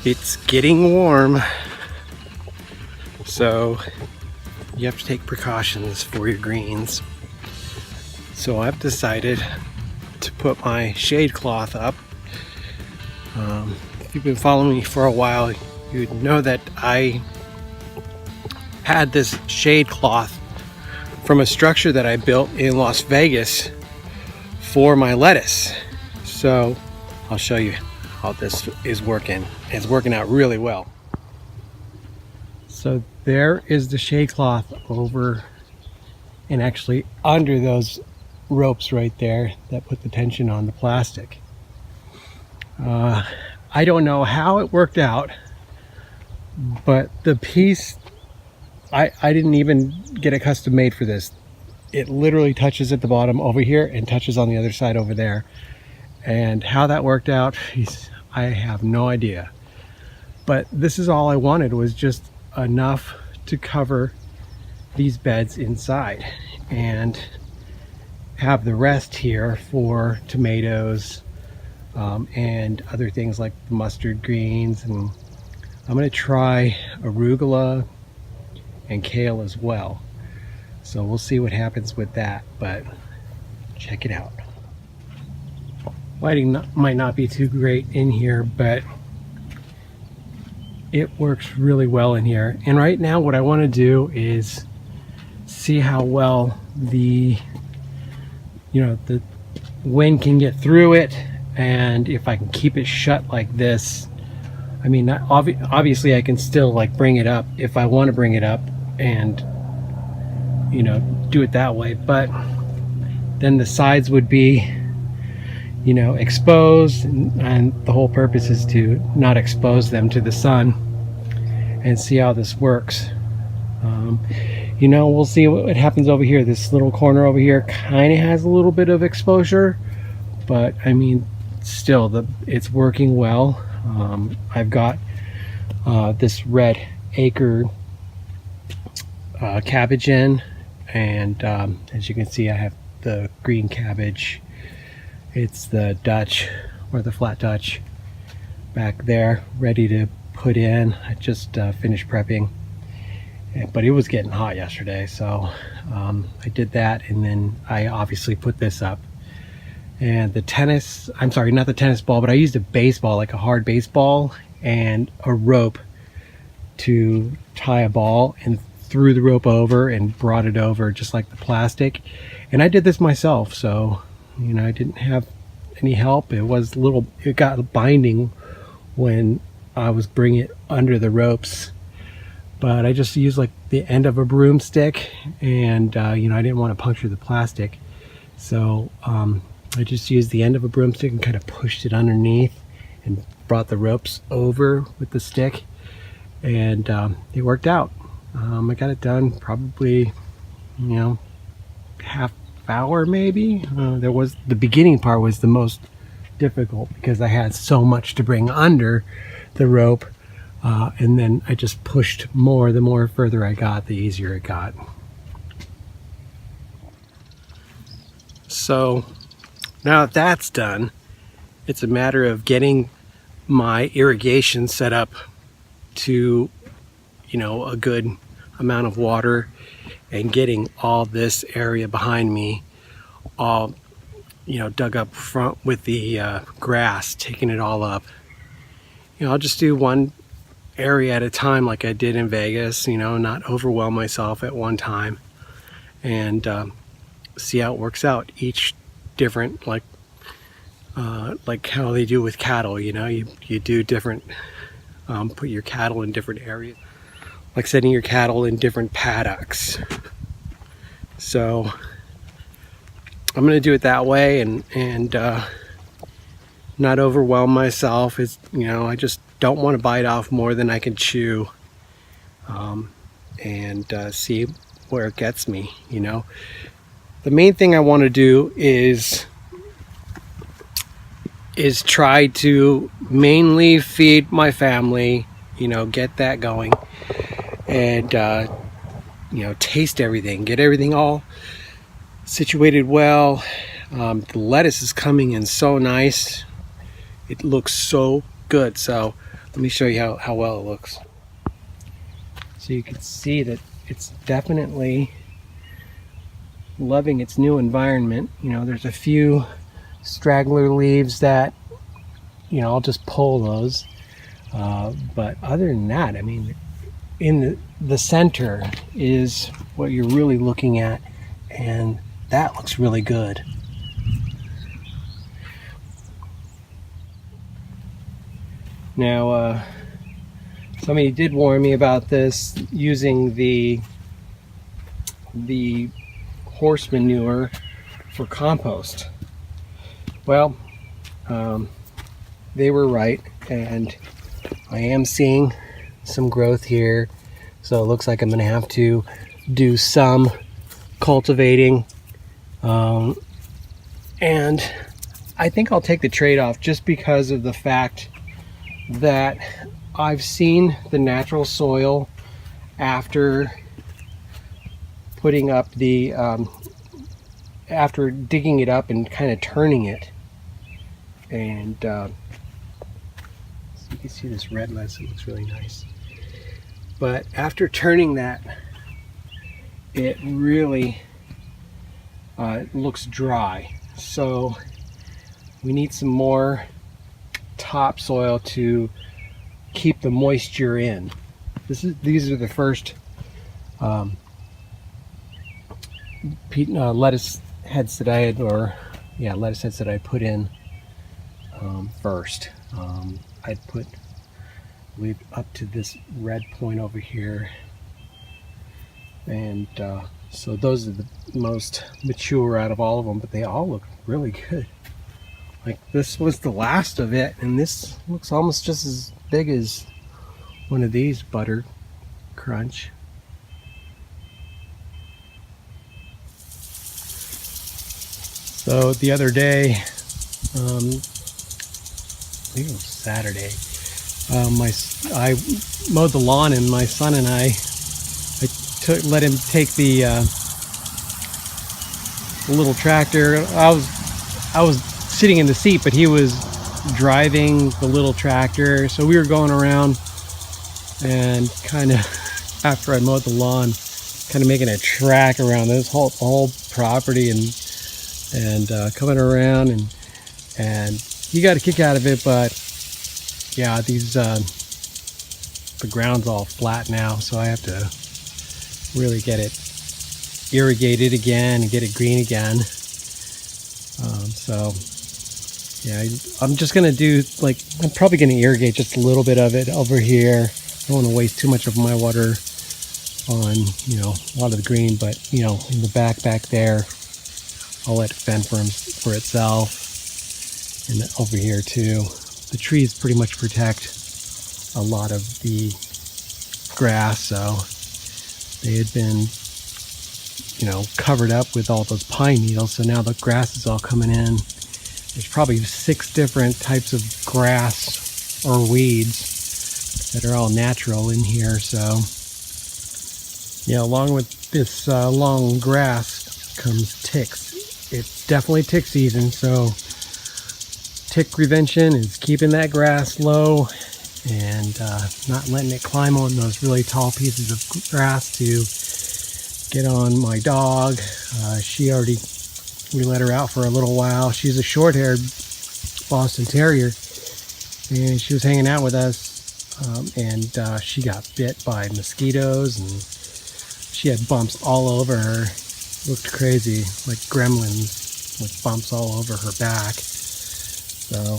It's getting warm, so you have to take precautions for your greens. So I've decided to put my shade cloth up. If you've been following me for a while, you'd know that I had this shade cloth from a structure that I built in Las Vegas for my lettuce. So I'll show you how this is working. It's working out really well. So there is the shade cloth over and actually under those ropes right there that put the tension on the plastic. I don't know how it worked out, but the piece, I didn't even get it custom made for this. It literally touches at the bottom over here and touches on the other side over there. And how that worked out, I have no idea. But this is all I wanted, was just enough to cover these beds inside and have the rest here for tomatoes and other things like mustard greens. And I'm going to try arugula and kale as well. So we'll see what happens with that, but check it out. Lighting might not be too great in here, but it works really well in here. And right now what I want to do is see how well the wind can get through it, and if I can keep it shut like this. I mean, obviously I can still like bring it up if I want to bring it up and do it that way, but then the sides would be exposed, and the whole purpose is to not expose them to the sun, and see how this works. We'll see what happens over here. This little corner over here kind of has a little bit of exposure, but I mean, still it's working well. I've got this red acre cabbage in, and as you can see, I have the green cabbage. It's the Dutch, or the flat Dutch, back there ready to put in. I just finished prepping, but it was getting hot yesterday, so I did that, and then I obviously put this up. And the tennis, I'm sorry, not the tennis ball, but I used a baseball, like a hard baseball, and a rope to tie a ball, and threw the rope over and brought it over just like the plastic. And I did this myself, so I didn't have any help. It got binding when I was bringing it under the ropes, but I just used like the end of a broomstick, and I didn't want to puncture the plastic, so I just used the end of a broomstick and kind of pushed it underneath and brought the ropes over with the stick, and it worked out. I got it done probably half hour maybe. The beginning part was the most difficult because I had so much to bring under the rope, and then I just pushed more. The more further I got, the easier it got. So now that that's done, it's a matter of getting my irrigation set up to a good amount of water, and getting all this area behind me all dug up front with the grass, taking it all up. I'll just do one area at a time like I did in Vegas, not overwhelm myself at one time, and see how it works out. Each different, like how they do with cattle, you do different, put your cattle in different areas, like setting your cattle in different paddocks. So I'm going to do it that way, and not overwhelm myself. I just don't want to bite off more than I can chew, and see where it gets me. The main thing I want to do is try to mainly feed my family, get that going, and taste everything, get everything all situated well. The lettuce is coming in so nice. It looks so good. So Let me show you how well it looks. So you can see that it's definitely loving its new environment. You know, there's a few straggler leaves that, you know, I'll just pull those. But other than that, I mean, in the center is what you're really looking at, and that looks really good. Now, somebody did warn me about this using the horse manure for compost. Well, they were right, and I am seeing some growth here, so it looks like I'm going to have to do some cultivating, and I think I'll take the trade-off just because of the fact that I've seen the natural soil after putting up the after digging it up and kind of turning it, and so you can see this red lettuce. It looks really nice, but after turning that, it really looks dry. So we need some more topsoil to keep the moisture in. These are the first lettuce heads that I had, lettuce heads that I put in first. I'd put, I believe, up to this red point over here, and so those are the most mature out of all of them, but they all look really good. Like, this was the last of it, and this looks almost just as big as one of these Butter Crunch. So the other day, I think it was Saturday, I mowed the lawn, and my son and I let him take the little tractor. I was sitting in the seat, but he was driving the little tractor, so we were going around and kind of, after I mowed the lawn, kind of making a track around this whole property, and coming around, and he got a kick out of it. But yeah, the ground's all flat now, so I have to really get it irrigated again and get it green again. So yeah, I'm just gonna do, like, I'm probably gonna irrigate just a little bit of it over here. I don't want to waste too much of my water on, you know, a lot of the green, but, you know, in the back there, I'll let it fend for itself. And over here too, the trees pretty much protect a lot of the grass, so they had been, you know, covered up with all those pine needles, so now the grass is all coming in. There's probably 6 different types of grass or weeds that are all natural in here. So yeah, along with this long grass comes ticks. It's definitely tick season, so tick prevention is keeping that grass low and not letting it climb on those really tall pieces of grass to get on my dog. We let her out for a little while. She's a short-haired Boston Terrier, and she was hanging out with us, and she got bit by mosquitoes, and she had bumps all over her. Looked crazy, like gremlins, with bumps all over her back. So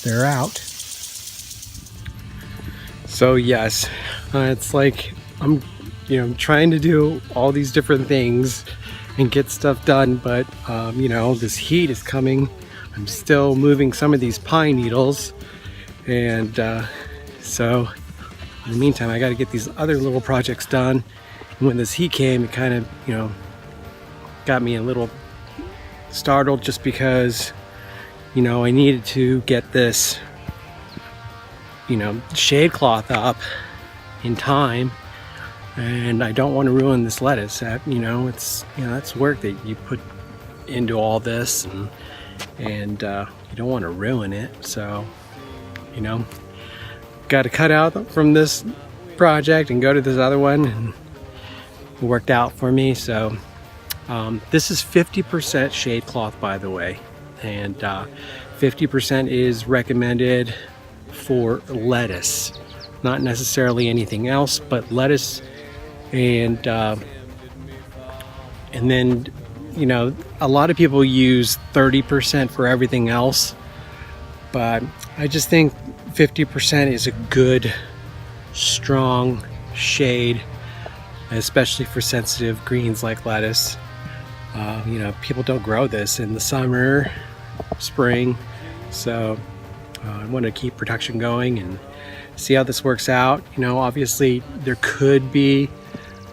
they're out. So yes, it's like I'm, you know, trying to do all these different things and get stuff done, but you know, this heat is coming. I'm still moving some of these pine needles, and so in the meantime I got to get these other little projects done. And when this heat came, it kind of, you know, got me a little startled, just because, you know, I needed to get this, you know, shade cloth up in time, and I don't want to ruin this lettuce. You know, it's, you know, that's work that you put into all this, and you don't want to ruin it. So, you know, got to cut out from this project and go to this other one, and it worked out for me. So this is 50% shade cloth, by the way, and 50% is recommended for lettuce, not necessarily anything else, but lettuce. And then, you know, a lot of people use 30% for everything else, but I just think 50% is a good, strong shade, especially for sensitive greens like lettuce. You know, people don't grow this in the summer, spring, so I want to keep production going and see how this works out. You know, obviously there could be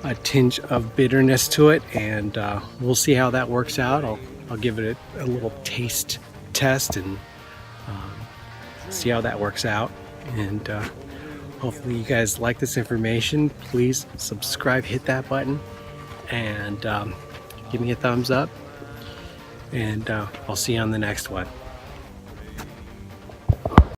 a tinge of bitterness to it, and we'll see how that works out. I'll give it a little taste test and see how that works out. And hopefully you guys like this information. Please subscribe, hit that button, and give me a thumbs up, and I'll see you on the next one.